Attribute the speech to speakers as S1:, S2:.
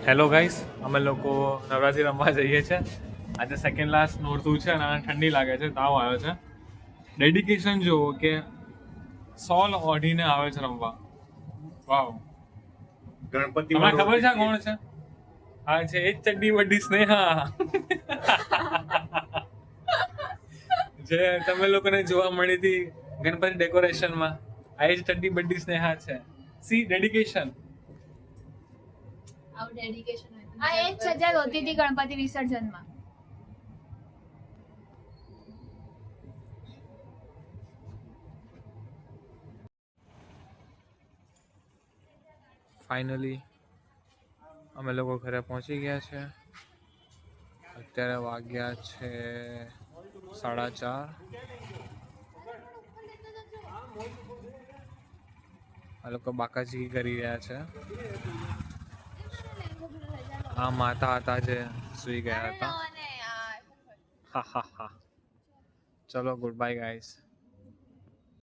S1: Hello guys, અમે લોકો નવરાત્રી રમવા જઈએ છીએ. આજે સેકન્ડ લાસ્ટ નોરતું છે અને ઠંડી લાગે છે, તાવ આવ્યો છે. ડેડિકેશન જુઓ કે સોલ ઓઢીને આવે છે રમવા. વાવ.
S2: ગણપતિ
S1: તમને ખબર છે આ કોણ છે? આ છે એ જ ચડ્ડી વડ્ડી સ્નેહા. જે તમે લોકોને જોવા મળી હતી ગણપતિ ડેકોરેશનમાં. આ એ જ ચડ્ડી બડ્ડી સ્નેહા છે. C dedication.
S3: આ એ જ સજા હોતી હતી ગણપતિ વિસર્જનમાં.
S1: ફાઇનલી અમે લોકો ઘરે પહોંચી ગયા છે. અત્યારે વાગ્યા છે 4:30. આ લોકો બાકાજી કરી રહ્યા છે. આ માતા હતા જે સુઈ ગયા હતા. હા હા હા. ચલો ગુડ બાય ગાઈસ.